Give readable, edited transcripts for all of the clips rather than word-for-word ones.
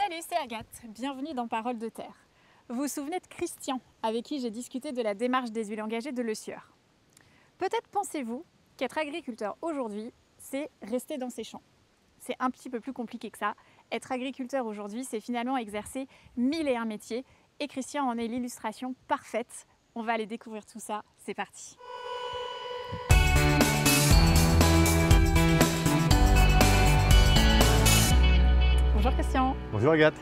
Salut, c'est Agathe, bienvenue dans Paroles de Terre. Vous vous souvenez de Christian, avec qui j'ai discuté de la démarche des huiles engagées de Le Sieur. Peut-être pensez-vous qu'être agriculteur aujourd'hui, c'est rester dans ses champs. C'est un petit peu plus compliqué que ça. Être agriculteur aujourd'hui, c'est finalement exercer 1001 métiers, et Christian en est l'illustration parfaite. On va aller découvrir tout ça, c'est parti. Bonjour Christian. Bonjour Agathe.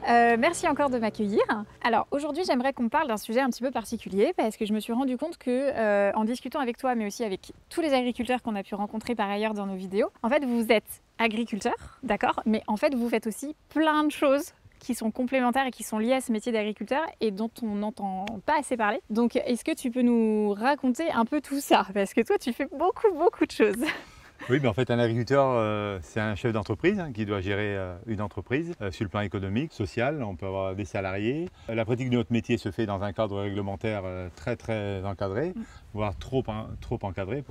Merci encore de m'accueillir. Alors aujourd'hui j'aimerais qu'on parle d'un sujet un petit peu particulier parce que je me suis rendu compte que en discutant avec toi mais aussi avec tous les agriculteurs qu'on a pu rencontrer par ailleurs dans nos vidéos, en fait vous êtes agriculteur, d'accord, mais en fait vous faites aussi plein de choses qui sont complémentaires et qui sont liées à ce métier d'agriculteur et dont on n'entend pas assez parler. Donc est-ce que tu peux nous raconter un peu tout ça? Parce que toi tu fais beaucoup de choses. Oui, mais en fait, un agriculteur, c'est un chef d'entreprise qui doit gérer une entreprise sur le plan économique, social. On peut avoir des salariés. La pratique de notre métier se fait dans un cadre réglementaire très encadré, voire trop encadré,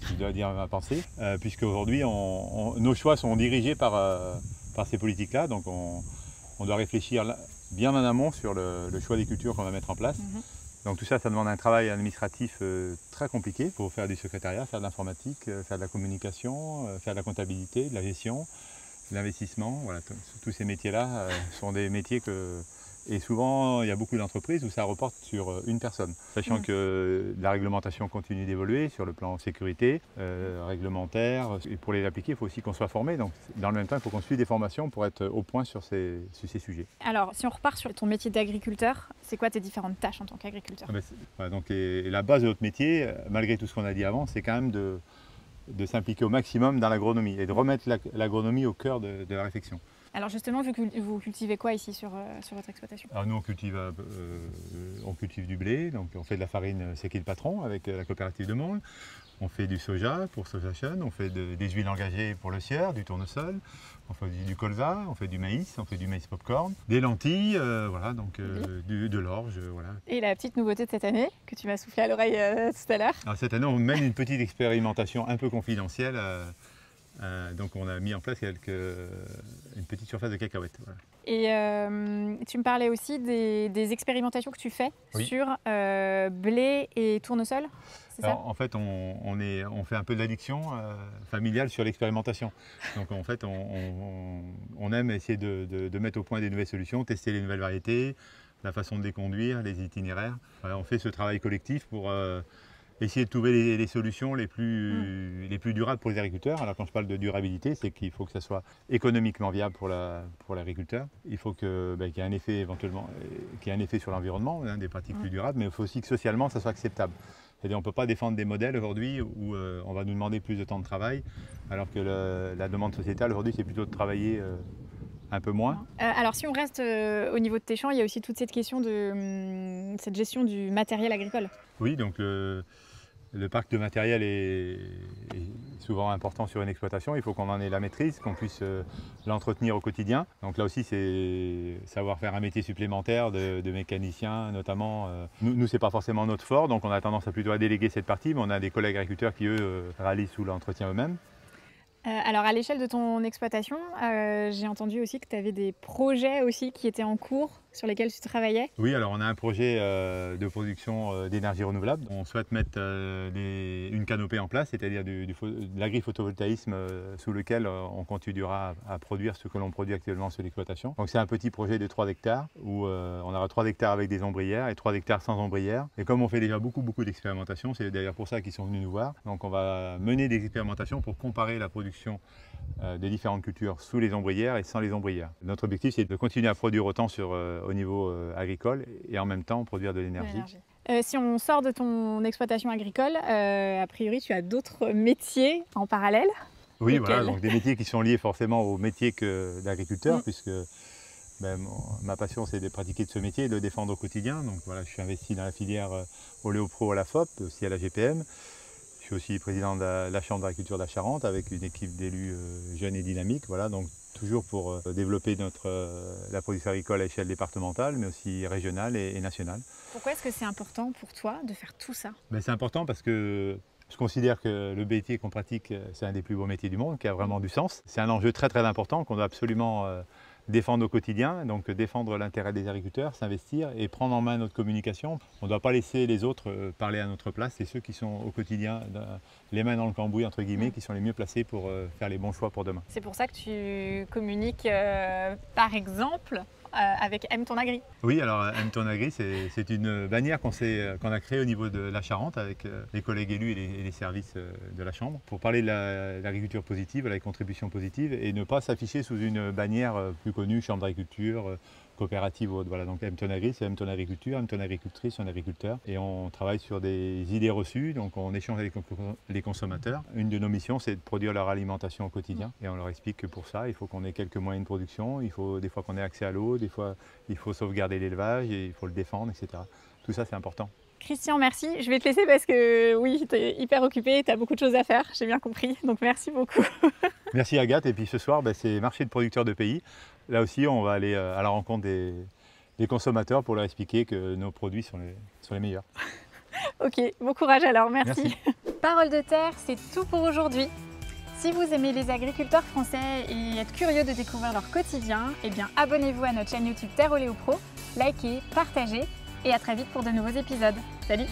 si je dois dire ma pensée, puisque aujourd'hui, nos choix sont dirigés par ces politiques-là. Donc, on doit réfléchir bien en amont sur le choix des cultures qu'on va mettre en place. Donc tout ça, ça demande un travail administratif très compliqué pour faire du secrétariat, faire de l'informatique, faire de la communication, faire de la comptabilité, de la gestion, de l'investissement. Voilà, tous ces métiers-là sont des métiers que... Et souvent, il y a beaucoup d'entreprises où ça reporte sur une personne. Sachant que la réglementation continue d'évoluer sur le plan sécurité, réglementaire. Et pour les appliquer, il faut aussi qu'on soit formé. Donc dans le même temps, il faut qu'on suive des formations pour être au point sur ces sujets. Alors, si on repart sur ton métier d'agriculteur, c'est quoi tes différentes tâches en tant qu'agriculteur? Et la base de notre métier, malgré tout ce qu'on a dit avant, c'est quand même de s'impliquer au maximum dans l'agronomie et de remettre l'agronomie au cœur de la réflexion. Alors justement, vous cultivez quoi ici sur votre exploitation? Alors nous, on cultive du blé, donc on fait de la farine C'est qui le patron avec la coopérative de Mansle. On fait du soja pour Sojation, on fait des huiles engagées pour Le Sieur, du tournesol, on fait du colza, on fait du maïs popcorn, des lentilles, voilà, donc de l'orge, voilà. Et la petite nouveauté de cette année, que tu m'as soufflé à l'oreille tout à l'heure? Alors cette année, on mène une petite expérimentation un peu confidentielle. Donc on a mis en place une petite surface de cacahuètes. Voilà. Et tu me parlais aussi des expérimentations que tu fais sur blé et tournesol, c'est ça? En fait, on fait un peu de l'addiction familiale sur l'expérimentation. Donc en fait, on aime essayer de mettre au point des nouvelles solutions, tester les nouvelles variétés, la façon de les conduire, les itinéraires. Voilà, on fait ce travail collectif pour... essayer de trouver les solutions les plus durables pour les agriculteurs. Alors quand je parle de durabilité, c'est qu'il faut que ça soit économiquement viable pour l'agriculteur. Il faut qu'il y ait un effet éventuellement, qu'il y ait un effet sur l'environnement, des pratiques plus durables, mais il faut aussi que socialement ça soit acceptable. C'est-à-dire on ne peut pas défendre des modèles aujourd'hui où on va nous demander plus de temps de travail, alors que la demande sociétale aujourd'hui c'est plutôt de travailler un peu moins. Alors si on reste au niveau de tes champs, il y a aussi toute cette question de cette gestion du matériel agricole. Oui, donc le parc de matériel est souvent important sur une exploitation. Il faut qu'on en ait la maîtrise, qu'on puisse l'entretenir au quotidien. Donc là aussi, c'est savoir faire un métier supplémentaire de mécanicien notamment. Nous ce n'est pas forcément notre fort, donc on a tendance à plutôt à déléguer cette partie, mais on a des collègues agriculteurs qui, eux, réalisent tout l'entretien eux-mêmes. Alors à l'échelle de ton exploitation, j'ai entendu aussi que tu avais des projets aussi qui étaient en cours, sur lesquels tu travaillais. Oui, alors on a un projet de production d'énergie renouvelable. On souhaite mettre une canopée en place, c'est-à-dire de l'agri-photovoltaïsme sous lequel on continuera à produire ce que l'on produit actuellement sur l'exploitation. Donc c'est un petit projet de 3 hectares où on aura 3 hectares avec des ombrières et 3 hectares sans ombrières. Et comme on fait déjà beaucoup d'expérimentations, c'est d'ailleurs pour ça qu'ils sont venus nous voir. Donc on va mener des expérimentations pour comparer la production des différentes cultures sous les ombrières et sans les ombrières. Notre objectif, c'est de continuer à produire autant au niveau agricole et en même temps produire de l'énergie. Si on sort de ton exploitation agricole, a priori, tu as d'autres métiers en parallèle? Oui, voilà, donc des métiers qui sont liés forcément au métier d'agriculteur, puisque ma passion, c'est de pratiquer de ce métier et de le défendre au quotidien. Donc voilà, je suis investi dans la filière Oléopro à la FOP, aussi à la GPM. Je suis aussi président de la Chambre d'agriculture de la Charente avec une équipe d'élus jeunes et dynamiques. Voilà, donc toujours pour développer la production agricole à échelle départementale, mais aussi régionale et nationale. Pourquoi est-ce que c'est important pour toi de faire tout ça? C'est important parce que je considère que le métier qu'on pratique, c'est un des plus beaux métiers du monde, qui a vraiment du sens. C'est un enjeu très important qu'on doit absolument défendre au quotidien, donc défendre l'intérêt des agriculteurs, s'investir et prendre en main notre communication. On ne doit pas laisser les autres parler à notre place, c'est ceux qui sont au quotidien, les mains dans le cambouis entre guillemets, qui sont les mieux placés pour faire les bons choix pour demain. C'est pour ça que tu communiques par exemple avec Aime ton Agri. Oui, alors Aime ton Agri, c'est une bannière qu'on a créée au niveau de la Charente avec les collègues élus et les services de la Chambre pour parler de l'agriculture positive, de la contribution positive et ne pas s'afficher sous une bannière plus connue, Chambre d'agriculture, coopérative ou autre. Voilà, donc Aime ton Agri, c'est Aime ton agriculture, Aime ton agricultrice, ton agriculteur. Et on travaille sur des idées reçues, donc on échange avec les consommateurs. Une de nos missions, c'est de produire leur alimentation au quotidien. Et on leur explique que pour ça, il faut qu'on ait quelques moyens de production, il faut des fois qu'on ait accès à l'eau, des fois il faut sauvegarder l'élevage et il faut le défendre, etc. Tout ça, c'est important. Christian, merci. Je vais te laisser parce que oui, tu es hyper occupé, tu as beaucoup de choses à faire, j'ai bien compris. Donc merci beaucoup. Merci Agathe. Et puis ce soir, c'est marché de producteurs de pays. Là aussi, on va aller à la rencontre des consommateurs pour leur expliquer que nos produits sont les meilleurs. Ok, bon courage alors, merci. Merci. Parole de terre, c'est tout pour aujourd'hui. Si vous aimez les agriculteurs français et êtes curieux de découvrir leur quotidien, eh bien abonnez-vous à notre chaîne YouTube Terre Oléo Pro, likez, partagez et à très vite pour de nouveaux épisodes. Salut!